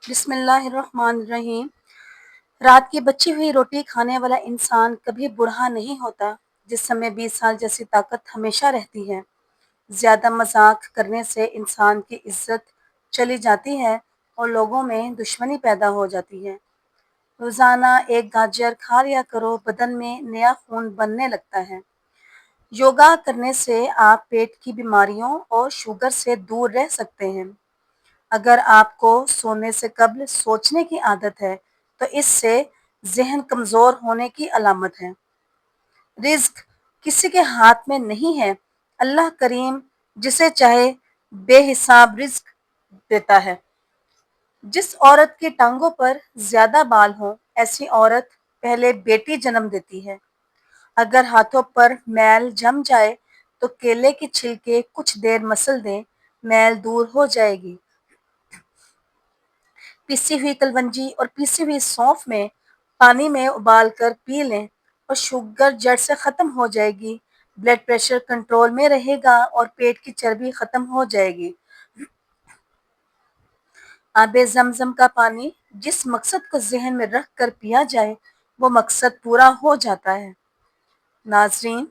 بسم اللہ الرحمن الرحیم۔ رات کی بچی ہوئی روٹی کھانے والا انسان کبھی بوڑھا نہیں ہوتا۔ جسم میں 20 سال جیسی طاقت ہمیشہ رہتی ہے۔ زیادہ مذاق کرنے سے انسان کی عزت چلی جاتی ہے اور لوگوں میں دشمنی پیدا ہو جاتی ہے۔ روزانہ ایک گاجر کھا لیا کرو، بدن میں نیا خون بننے لگتا ہے۔ یوگا کرنے سے آپ پیٹ کی بیماریوں اور شوگر سے دور رہ سکتے ہیں۔ اگر آپ کو سونے سے قبل سوچنے کی عادت ہے تو اس سے ذہن کمزور ہونے کی علامت ہے۔ رزق کسی کے ہاتھ میں نہیں ہے، اللہ کریم جسے چاہے بے حساب رزق دیتا ہے۔ جس عورت کی ٹانگوں پر زیادہ بال ہوں ایسی عورت پہلے بیٹی جنم دیتی ہے۔ اگر ہاتھوں پر میل جم جائے تو کیلے کے چھلکے کچھ دیر مسل دیں، میل دور ہو جائے گی۔ پیسی ہوئی کلونجی اور پیسی ہوئی سونف میں پانی میں ابال کر پی لیں اور شوگر جڑ سے ختم ہو جائے گی۔ بلڈ پریشر کنٹرول میں رہے گا اور پیٹ کی چربی ختم ہو جائے گی۔ آب زمزم کا پانی جس مقصد کو ذہن میں رکھ کر پیا جائے وہ مقصد پورا ہو جاتا ہے۔ ناظرین،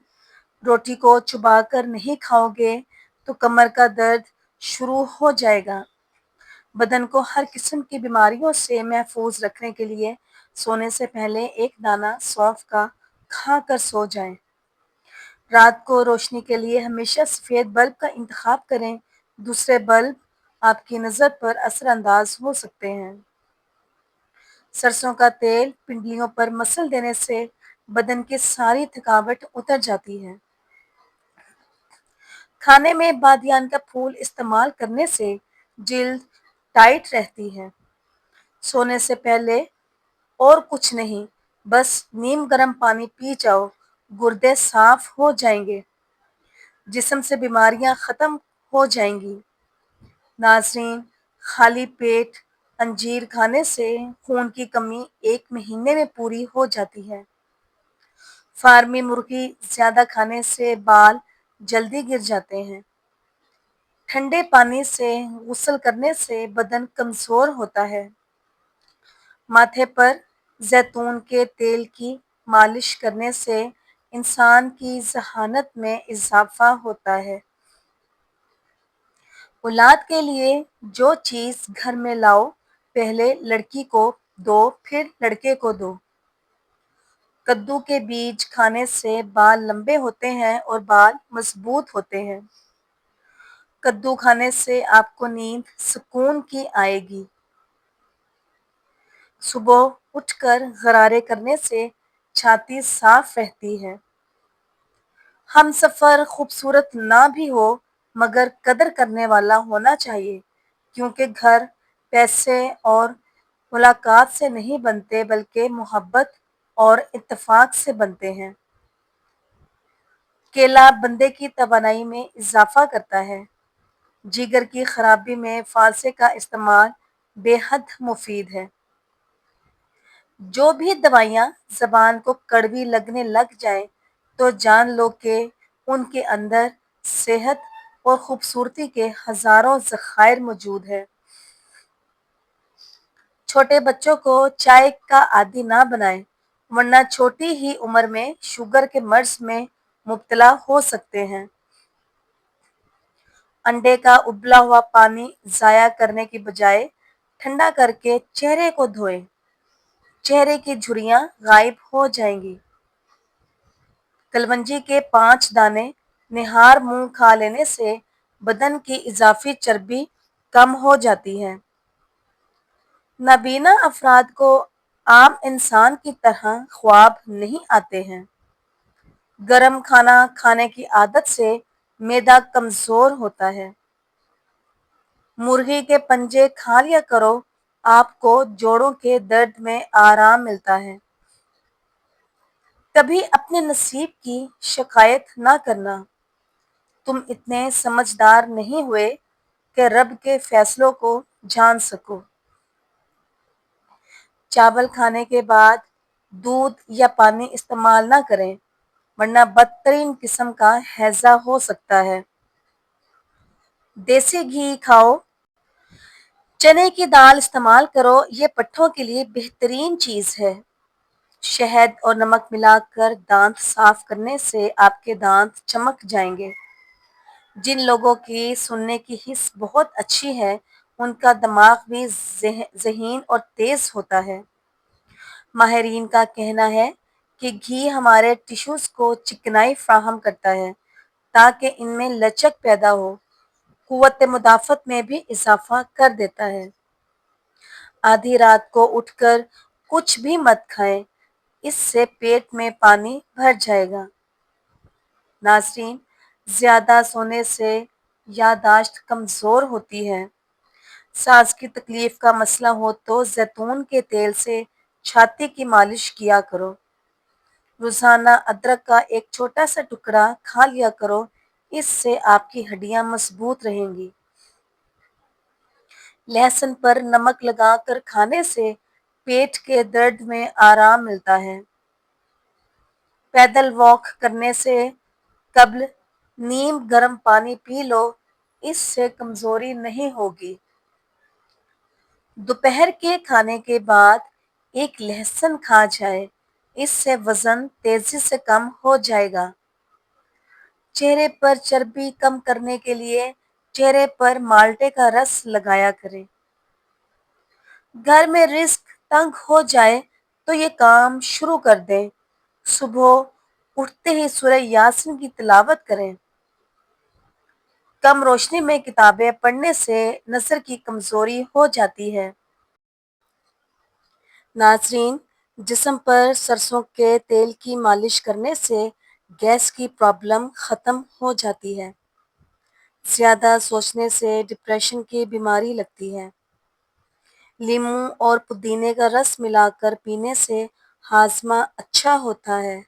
روٹی کو چبا کر نہیں کھاؤ گے تو کمر کا درد شروع ہو جائے گا۔ بدن کو ہر قسم کی بیماریوں سے محفوظ رکھنے کے لیے سونے سے پہلے ایک دانہ سونف کا کھا کر سو جائیں۔ رات کو روشنی کے لیے ہمیشہ سفید بلب کا انتخاب کریں، دوسرے بلب آپ کی نظر پر اثر انداز ہو سکتے ہیں۔ سرسوں کا تیل پنڈلیوں پر مسل دینے سے بدن کی ساری تھکاوٹ اتر جاتی ہے۔ کھانے میں بادیان کا پھول استعمال کرنے سے جلد ٹائٹ رہتی ہے۔ سونے سے پہلے اور کچھ نہیں، بس نیم گرم پانی پی جاؤ، گردے صاف ہو جائیں گے، جسم سے بیماریاں ختم ہو جائیں گی۔ ناظرین، خالی پیٹ انجیر کھانے سے خون کی کمی 1 مہینے میں پوری ہو جاتی ہے۔ فارمی مرغی زیادہ کھانے سے بال جلدی گر جاتے ہیں۔ ٹھنڈے پانی سے غسل کرنے سے بدن کمزور ہوتا ہے۔ ماتھے پر زیتون کے تیل کی مالش کرنے سے انسان کی ذہانت میں اضافہ ہوتا ہے۔ اولاد کے لیے جو چیز گھر میں لاؤ پہلے لڑکی کو دو پھر لڑکے کو دو۔ کدو کے بیج کھانے سے بال لمبے ہوتے ہیں اور بال مضبوط ہوتے ہیں۔ کدو کھانے سے آپ کو نیند سکون کی آئے گی۔ صبح اٹھ کر غرارے کرنے سے چھاتی صاف رہتی ہے۔ ہم سفر خوبصورت نہ بھی ہو مگر قدر کرنے والا ہونا چاہیے، کیونکہ گھر پیسے اور ملاقات سے نہیں بنتے بلکہ محبت اور اتفاق سے بنتے ہیں۔ کیلا بندے کی توانائی میں اضافہ کرتا ہے۔ جگر کی خرابی میں فالسے کا استعمال بے حد مفید ہے۔ جو بھی دوائیاں زبان کو کڑوی لگنے لگ جائیں تو جان لو کہ ان کے اندر صحت اور خوبصورتی کے ہزاروں ذخائر موجود ہیں۔ چھوٹے بچوں کو چائے کا عادی نہ بنائیں ورنہ چھوٹی ہی عمر میں شوگر کے مرض میں مبتلا ہو سکتے ہیں۔ انڈے کا ابلا ہوا پانی ضائع کرنے کی بجائے ٹھنڈا کر کے چہرے کو دھوئیں، چہرے کی جھریاں غائب ہو جائیں گی۔ کلونجی کے 5 دانے نہار منہ کھا لینے سے بدن کی اضافی چربی کم ہو جاتی ہے۔ نابینا افراد کو عام انسان کی طرح خواب نہیں آتے ہیں۔ گرم کھانا کھانے کی عادت سے معدہ کمزور ہوتا ہے۔ مرغی کے پنجے کھا لیا کرو، آپ کو جوڑوں کے درد میں آرام ملتا ہے۔ کبھی اپنے نصیب کی شکایت نہ کرنا، تم اتنے سمجھدار نہیں ہوئے کہ رب کے فیصلوں کو جان سکو۔ چاول کھانے کے بعد دودھ یا پانی استعمال نہ کریں ورنہ بدترین قسم کا ہیضہ ہو سکتا ہے۔ دیسی گھی کھاؤ، چنے کی دال استعمال کرو، یہ پٹھوں کے لیے بہترین چیز ہے۔ شہد اور نمک ملا کر دانت صاف کرنے سے آپ کے دانت چمک جائیں گے۔ جن لوگوں کی سننے کی حس بہت اچھی ہے، ان کا دماغ بھی ذہین اور تیز ہوتا ہے۔ ماہرین کا کہنا ہے کہ گھی ہمارے ٹشوز کو چکنائی فراہم کرتا ہے تاکہ ان میں لچک پیدا ہو، قوت مدافعت میں بھی اضافہ کر دیتا ہے۔ آدھی رات کو اٹھ کر کچھ بھی مت کھائیں، اس سے پیٹ میں پانی بھر جائے گا۔ ناظرین، زیادہ سونے سے یادداشت کمزور ہوتی ہے۔ سانس کی تکلیف کا مسئلہ ہو تو زیتون کے تیل سے چھاتی کی مالش کیا کرو۔ روزانہ ادرک کا ایک چھوٹا سا ٹکڑا کھا لیا کرو، اس سے آپ کی ہڈیاں مضبوط رہیں گی۔ لہسن پر نمک لگا کر کھانے سے پیٹ کے درد میں آرام ملتا ہے۔ پیدل واک کرنے سے قبل نیم گرم پانی پی لو، اس سے کمزوری نہیں ہوگی۔ دوپہر کے کھانے کے بعد ایک لہسن کھا جائے، اس سے وزن تیزی سے کم ہو جائے گا۔ چہرے پر چربی کم کرنے کے لیے چہرے پر مالٹے کا رس لگایا کریں۔ گھر میں رزق تنگ ہو جائے تو یہ کام شروع کر دیں۔ صبح اٹھتے ہی سورہ یاسین کی تلاوت کریں۔ کم روشنی میں کتابیں پڑھنے سے نظر کی کمزوری ہو جاتی ہے۔ ناظرین، جسم پر سرسوں کے تیل کی مالش کرنے سے گیس کی پرابلم ختم ہو جاتی ہے۔ زیادہ سوچنے سے ڈپریشن کی بیماری لگتی ہے۔ لیموں اور پودینے کا رس ملا کر پینے سے ہاضمہ اچھا ہوتا ہے۔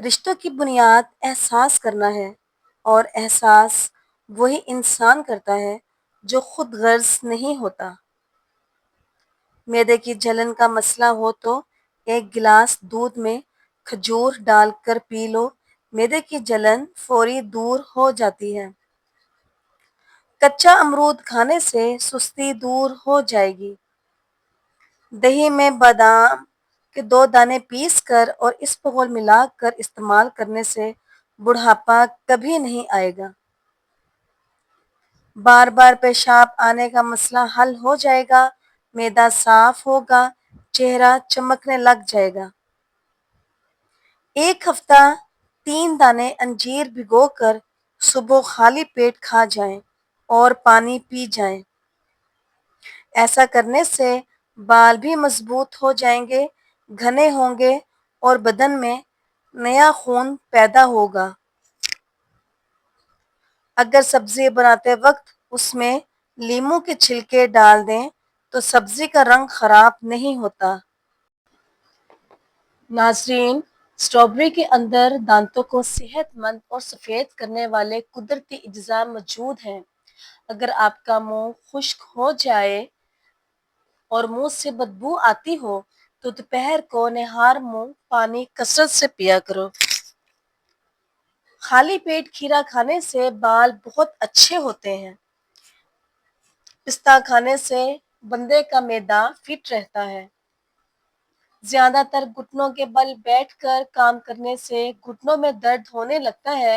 رشتوں کی بنیاد احساس کرنا ہے، اور احساس وہی انسان کرتا ہے جو خود غرض نہیں ہوتا۔ معدے کی جلن کا مسئلہ ہو تو ایک گلاس دودھ میں کھجور ڈال کر پی لو، معدے کی جلن فوری دور ہو جاتی ہے۔ کچا امرود کھانے سے سستی دور ہو جائے گی۔ دہی میں بادام کے 2 دانے پیس کر اور اسپغول ملا کر استعمال کرنے سے بڑھاپا کبھی نہیں آئے گا۔ بار بار پیشاب آنے کا مسئلہ حل ہو جائے گا، معدہ صاف ہوگا، چہرہ چمکنے لگ جائے گا۔ ایک ہفتہ 3 دانے انجیر بھگو کر صبح خالی پیٹ کھا جائیں اور پانی پی جائیں۔ ایسا کرنے سے بال بھی مضبوط ہو جائیں گے، گھنے ہوں گے اور بدن میں نیا خون پیدا ہوگا۔ اگر سبزی بناتے وقت اس میں لیموں کے چھلکے ڈال دیں تو سبزی کا رنگ خراب نہیں ہوتا۔ ناظرین، اسٹرابیری کے اندر دانتوں کو صحت مند اور سفید کرنے والے قدرتی اجزاء موجود ہیں۔ اگر آپ کا منہ خشک ہو جائے اور منہ سے بدبو آتی ہو تو دوپہر کو نہار منہ پانی کثرت سے پیا کرو۔ خالی پیٹ کھیرا کھانے سے بال بہت اچھے ہوتے ہیں۔ پستہ کھانے سے بندے کا معدہ فٹ رہتا ہے۔ زیادہ تر گھٹنوں کے بل بیٹھ کر کام کرنے سے گھٹنوں میں درد ہونے لگتا ہے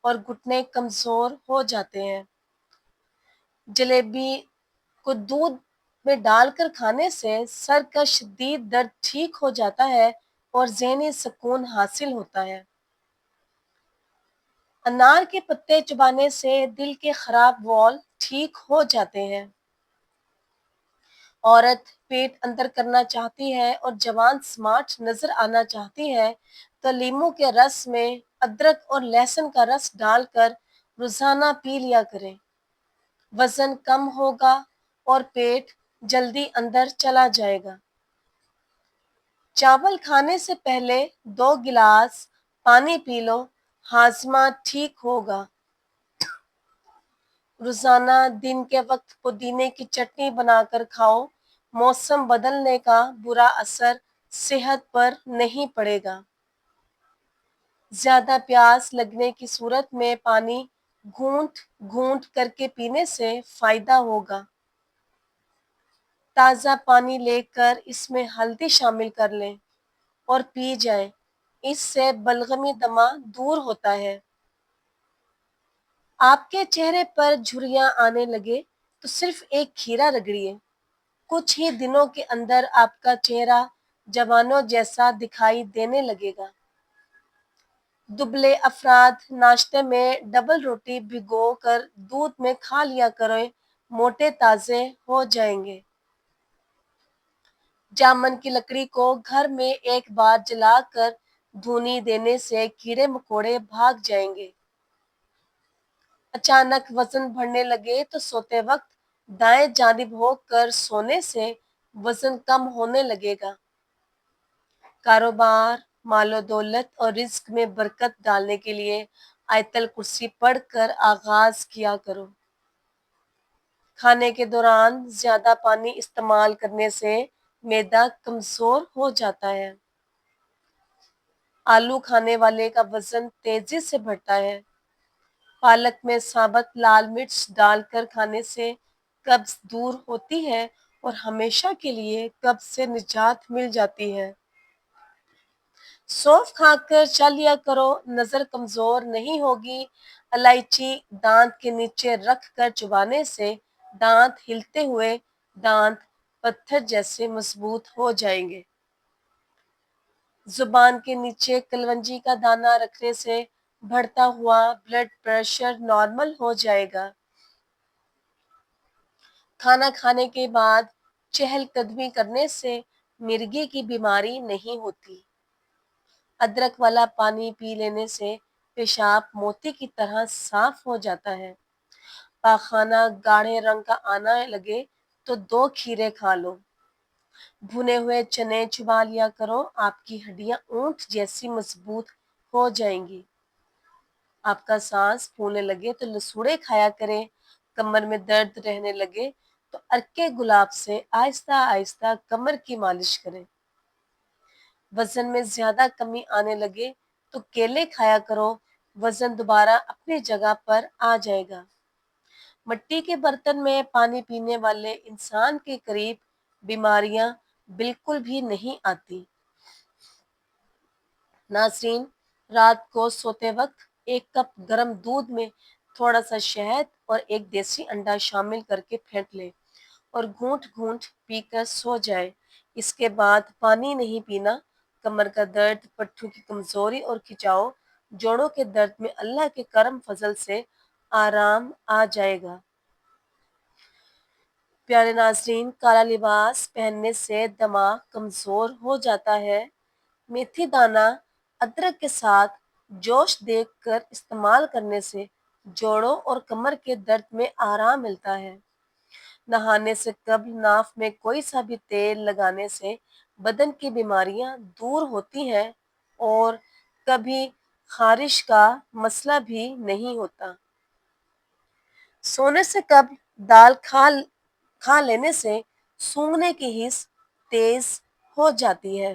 اور گھٹنے کمزور ہو جاتے ہیں۔ جلیبی کو دودھ میں ڈال کر کھانے سے سر کا شدید درد ٹھیک ہو جاتا ہے اور ذہنی سکون حاصل ہوتا ہے۔ انار کے پتے چبانے سے دل کے خراب وال ٹھیک ہو جاتے ہیں۔ عورت پیٹ اندر کرنا چاہتی ہے اور جوان سمارٹ نظر آنا چاہتی ہے تو لیموں کے رس میں ادرک اور لہسن کا رس ڈال کر روزانہ پی لیا کریں۔ وزن کم ہوگا اور پیٹ جلدی اندر چلا جائے گا۔ چاول کھانے سے پہلے 2 گلاس پانی پی لو، ہاضمہ ٹھیک ہوگا۔ روزانہ دن کے وقت پودینے کی چٹنی بنا کر کھاؤ، موسم بدلنے کا برا اثر صحت پر نہیں پڑے گا۔ زیادہ پیاس لگنے کی صورت میں پانی گھونٹ گھونٹ کر کے پینے سے فائدہ ہوگا۔ تازہ پانی لے کر اس میں ہلدی شامل کر لیں اور پی جائیں، اس سے بلغمی دمہ دور ہوتا ہے۔ آپ کے چہرے پر جھریاں آنے لگے تو صرف ایک کھیرا رگڑیے، کچھ ہی دنوں کے اندر آپ کا چہرہ جوانوں جیسا دکھائی دینے لگے گا۔ دبلے افراد ناشتے میں ڈبل روٹی بھگو کر دودھ میں کھا لیا کریں، موٹے تازے ہو جائیں گے۔ جامن کی لکڑی کو گھر میں ایک بار جلا کر دھونی دینے سے کیڑے مکوڑے بھاگ جائیں گے۔ اچانک وزن بڑھنے لگے تو سوتے وقت دائیں جانب ہو کر سونے سے وزن کم ہونے لگے گا۔ کاروبار، مال و دولت اور رزق میں برکت ڈالنے کے لیے آیت الکرسی پڑھ کر آغاز کیا کرو۔ کھانے کے دوران زیادہ پانی استعمال کرنے سے معدہ کمزور ہو جاتا ہے۔ آلو کھانے والے کا وزن تیزی سے بڑھتا ہے۔ پالک میں ثابت لال مرچ ڈال کر کھانے سے قبض دور ہوتی ہے اور ہمیشہ کے لیے قبض سے نجات مل جاتی ہے۔ سونف کھا کر چل لیا کرو، نظر کمزور نہیں ہوگی۔ الائچی دانت کے نیچے رکھ کر چبانے سے دانت ہلتے ہوئے دانت پتھر جیسے مضبوط ہو جائیں گے۔ زبان کے نیچے کلونجی کا دانہ رکھنے سے بڑھتا ہوا بلڈ پریشر نارمل ہو جائے گا۔ کھانا کھانے کے بعد چہل قدمی کرنے سے مرگی کی بیماری نہیں ہوتی۔ ادرک والا پانی پی لینے سے پیشاب موتی کی طرح صاف ہو جاتا ہے۔ پاخانہ گاڑھے رنگ کا آنے لگے تو 2 کھیرے کھا لو۔ بھنے ہوئے چنے چبا لیا کرو، آپ کی ہڈیاں اونٹ جیسی مضبوط ہو جائیں گی۔ آپ کا سانس پھولنے لگے تو لسوڑے کھایا کریں۔ کمر میں درد رہنے لگے تو عرق گلاب سے آہستہ آہستہ کمر کی مالش کریں۔ وزن میں زیادہ کمی آنے لگے تو کیلے کھایا کرو، وزن دوبارہ اپنی جگہ پر آ جائے گا۔ مٹی کے برتن میں پانی پینے والے انسان کے قریب بیماریاں بالکل بھی نہیں آتی۔ ناظرین، رات کو سوتے وقت 1 کپ گرم دودھ میں تھوڑا سا شہد اور 1 دیسی انڈا شامل کر کے پھینٹ لیں اور گھونٹ گھونٹ پی کر سو جائیں۔ اس کے بعد پانی نہیں پینا۔ کمر کا درد، پٹھوں کی کمزوری اور کھچاؤ، جوڑوں کے درد میں اللہ کے کرم فضل سے آرام آ جائے گا۔ پیارے ناظرین، کالا لباس پہننے سے دماغ کمزور ہو جاتا ہے۔ میتھی دانہ ادرک کے ساتھ جوش دے کر استعمال کرنے سے جوڑوں اور کمر کے درد میں آرام ملتا ہے۔ نہانے سے قبل ناف میں کوئی سا بھی تیل لگانے سے بدن کی بیماریاں دور ہوتی ہیں اور کبھی خارش کا مسئلہ بھی نہیں ہوتا۔ سونے سے قبل دال کھا لینے سے سونگنے کی حس تیز ہو جاتی ہے۔